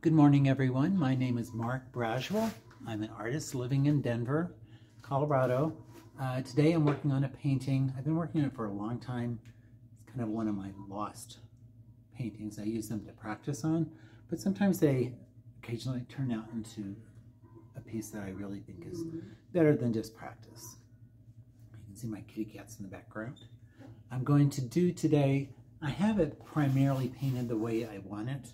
Good morning, everyone. My name is Mark Braswell. I'm an artist living in Denver, Colorado. Today I'm working on a painting. I've been working on it for a long time. It's kind of one of my lost paintings. I use them to practice on, but sometimes they occasionally turn out into a piece that I really think is better than just practice. You can see my kitty cats in the background. I'm going to do today, I have it primarily painted the way I want it,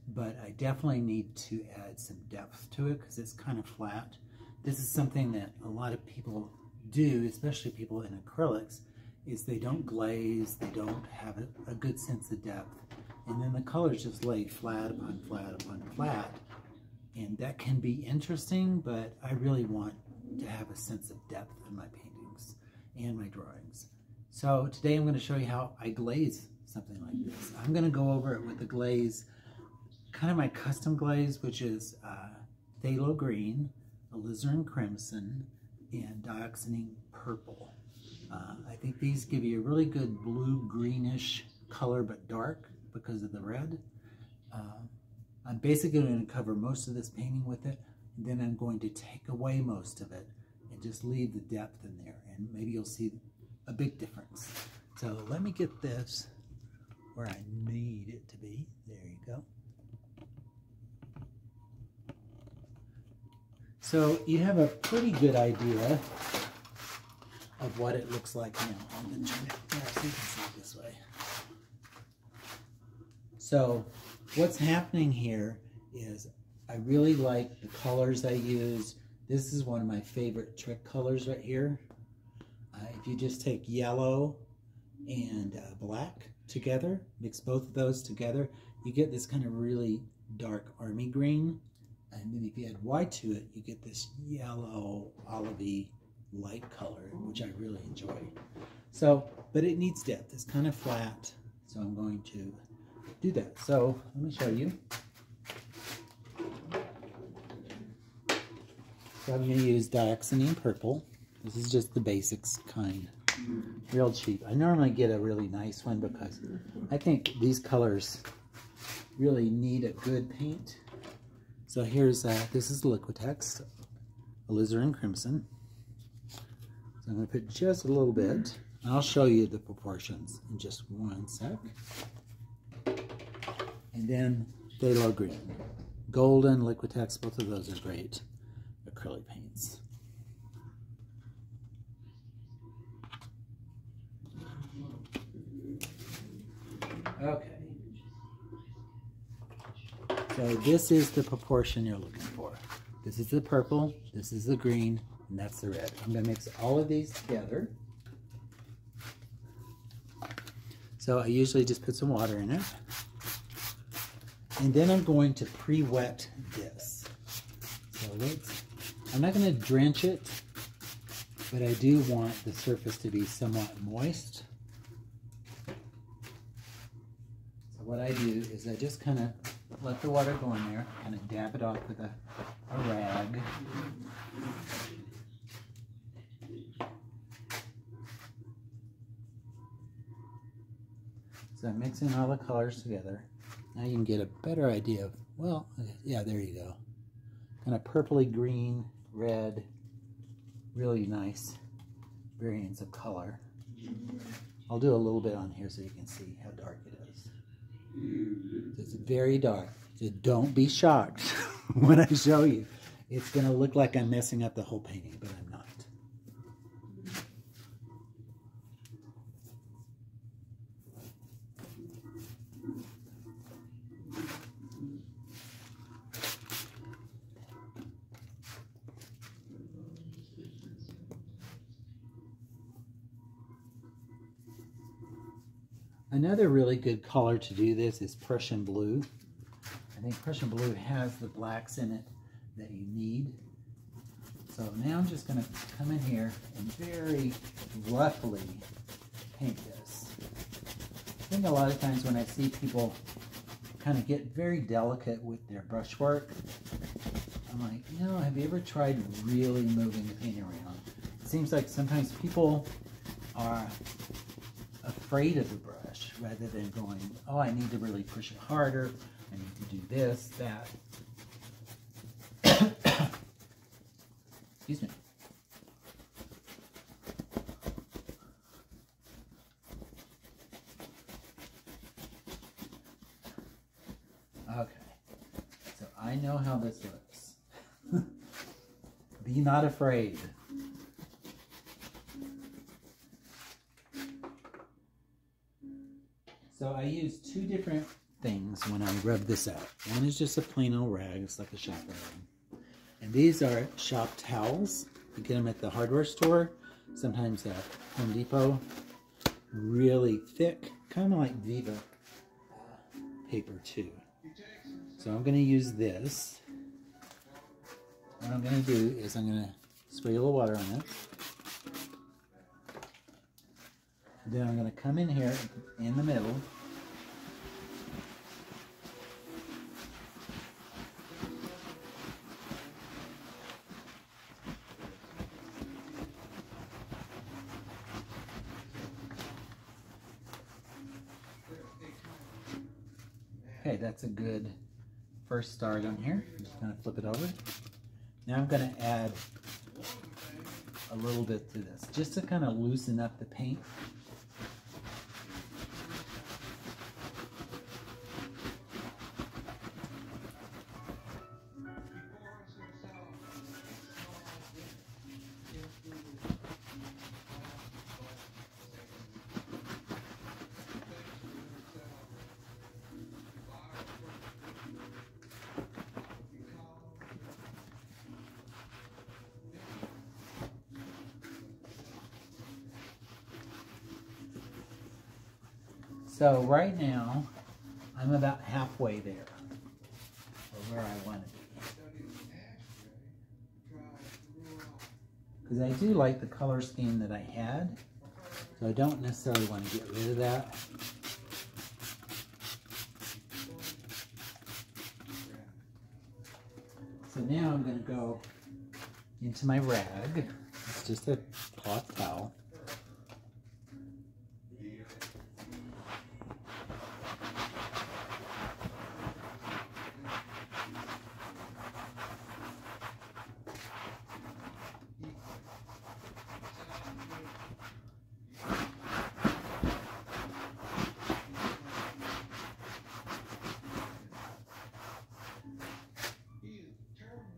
but I definitely need to add some depth to it because it's kind of flat. This is something that a lot of people do, especially people in acrylics, is they don't glaze, they don't have a good sense of depth, and then the colors just lay flat upon flat upon flat, and that can be interesting, but I really want to have a sense of depth in my paintings and my drawings. So today I'm going to show you how I glaze something like this. I'm going to go over it with the glaze, kind of my custom glaze, which is phthalo green, alizarin crimson, and dioxazine purple. I think these give you a really good blue-greenish color, but dark because of the red. I'm basically going to cover most of this painting with it, and then I'm going to take away most of it and just leave the depth in there, and maybe you'll see a big difference. So let me get this where I need it to be. There you go. So you have a pretty good idea of what it looks like now. I'm going to turn it there so you can see it this way. So what's happening here is I really like the colors I use. This is one of my favorite trick colors right here. If you just take yellow and black together, mix both of those together, you get this kind of really dark army green. And then if you add white to it, you get this yellow, olivey, light color, which I really enjoy. So, but it needs depth. It's kind of flat, so I'm going to do that. So let me show you. So I'm going to use dioxazine purple. This is just the basics kind, real cheap. I normally get a really nice one because I think these colors really need a good paint. So here's, this is Liquitex, alizarin crimson. So I'm going to put just a little bit. I'll show you the proportions in just one sec. And then phthalo green. Golden, Liquitex, both of those are great acrylic paints. Okay. So this is the proportion you're looking for. This is the purple, this is the green, and that's the red. I'm going to mix all of these together. So I usually just put some water in it. And then I'm going to pre-wet this. So I'm not going to drench it, but I do want the surface to be somewhat moist. So what I do is I just kind of let the water go in there, kind of dab it off with a rag. So I'm mixing all the colors together. Now you can get a better idea of, well, yeah, there you go. Kind of purpley green, red, really nice variants of color. I'll do a little bit on here so you can see how dark it is. It's very dark. So don't be shocked when I show you. It's going to look like I'm messing up the whole painting, but I'm not. Another really good color to do this is Prussian blue. I think Prussian blue has the blacks in it that you need. So now I'm just going to come in here and very roughly paint this. I think a lot of times when I see people kind of get very delicate with their brushwork, I'm like, you know, have you ever tried really moving the paint around? It seems like sometimes people are afraid of the brush rather than going, oh, I need to really push it harder. I need to do this, that. Excuse me. Okay, so I know how this looks. Be not afraid. So I use two different things when I rub this out. One is just a plain old rag, it's like a shop rag. And these are shop towels. You get them at the hardware store, sometimes at Home Depot. Really thick, kind of like Viva paper too. So I'm going to use this. What I'm going to do is I'm going to spray a little water on it. Then I'm going to come in here in the middle. Okay, that's a good first start on here. I'm just going to flip it over. Now I'm going to add a little bit to this, just to kind of loosen up the paint. So right now, I'm about halfway there, or where I want to be. Because I do like the color scheme that I had, so I don't necessarily want to get rid of that. So now I'm going to go into my rag. It's just a cloth towel.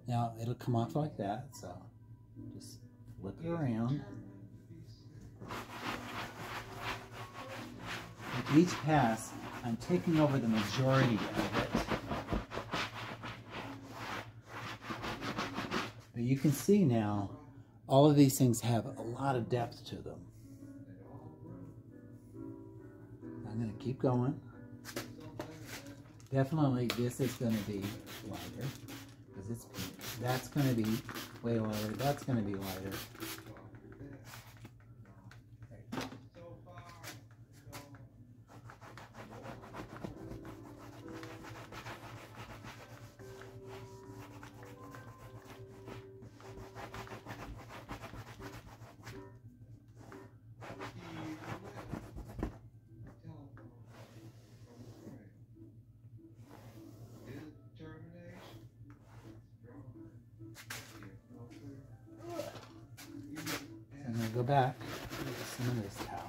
Now it'll come off like that, so just flip it around. With each pass, I'm taking over the majority of it. But you can see now, all of these things have a lot of depth to them. I'm going to keep going. Definitely this is going to be lighter, because it's pink. That's going to be way lighter. That's going to be lighter. I'm going to go back with some of this towel.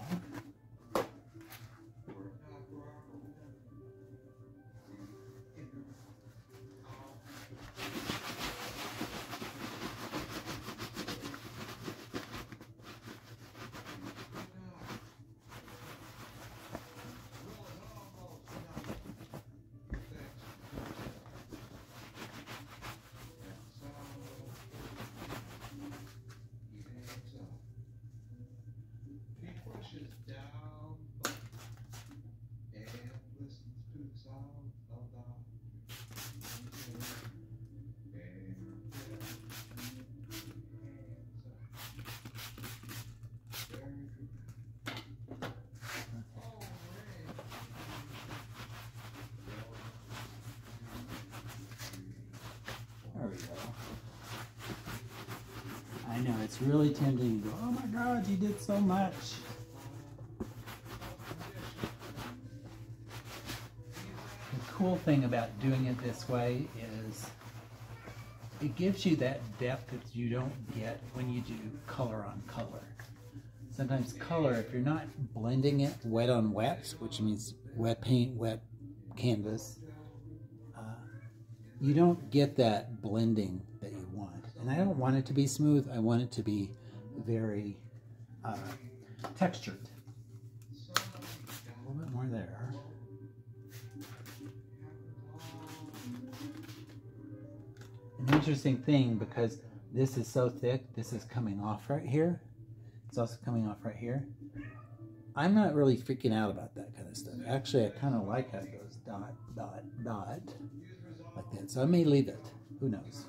There we go. I know, it's really tempting to go, oh my God, you did so much. Of cool thing about doing it this way is it gives you that depth that you don't get when you do color on color. Sometimes color, if you're not blending it wet on wet, which means wet paint, wet canvas, you don't get that blending that you want. And I don't want it to be smooth. I want it to be very textured. A little bit more there. An interesting thing, because this is so thick, this is coming off right here. It's also coming off right here. I'm not really freaking out about that kind of stuff. Actually, I kind of like how it goes dot, dot, dot, like that. So I may leave it. Who knows?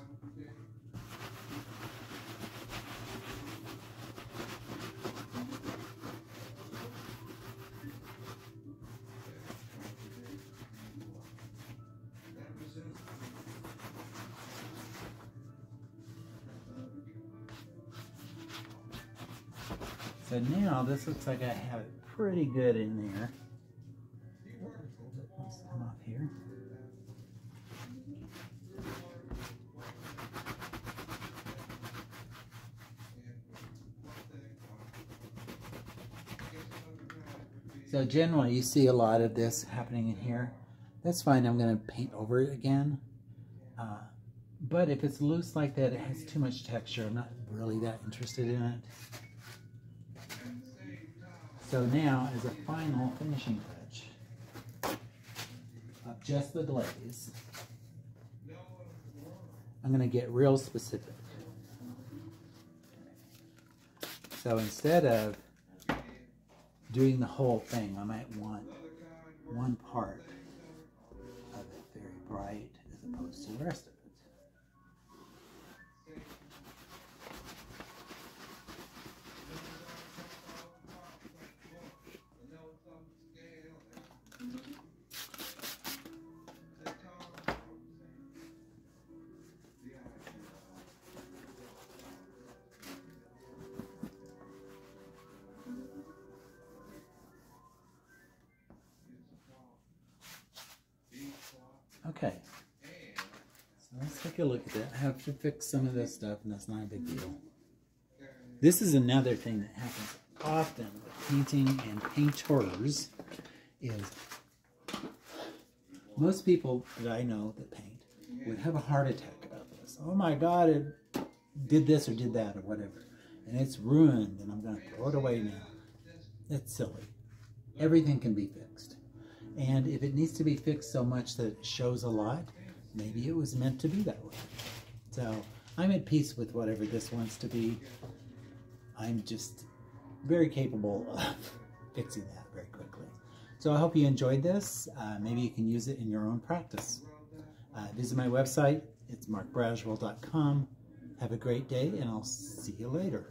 So now this looks like I have it pretty good in there. Let's come off here. So generally you see a lot of this happening in here. That's fine, I'm going to paint over it again. But if it's loose like that, it has too much texture. I'm not really that interested in it. So now, as a final finishing touch of just the glaze, I'm going to get real specific. So instead of doing the whole thing, I might want one part of it very bright as opposed to the rest of it. Okay, so let's take a look at that. I have to fix some of this stuff, and that's not a big deal. This is another thing that happens often with painting and painters is most people that I know that paint would have a heart attack about this. Oh my God, it did this or did that or whatever. And it's ruined, and I'm going to throw it away now. It's silly. Everything can be fixed. And if it needs to be fixed so much that it shows a lot, maybe it was meant to be that way. So I'm at peace with whatever this wants to be. I'm just very capable of fixing that very quickly. So I hope you enjoyed this. Maybe you can use it in your own practice. Visit my website. It's markbraswell.com. Have a great day, and I'll see you later.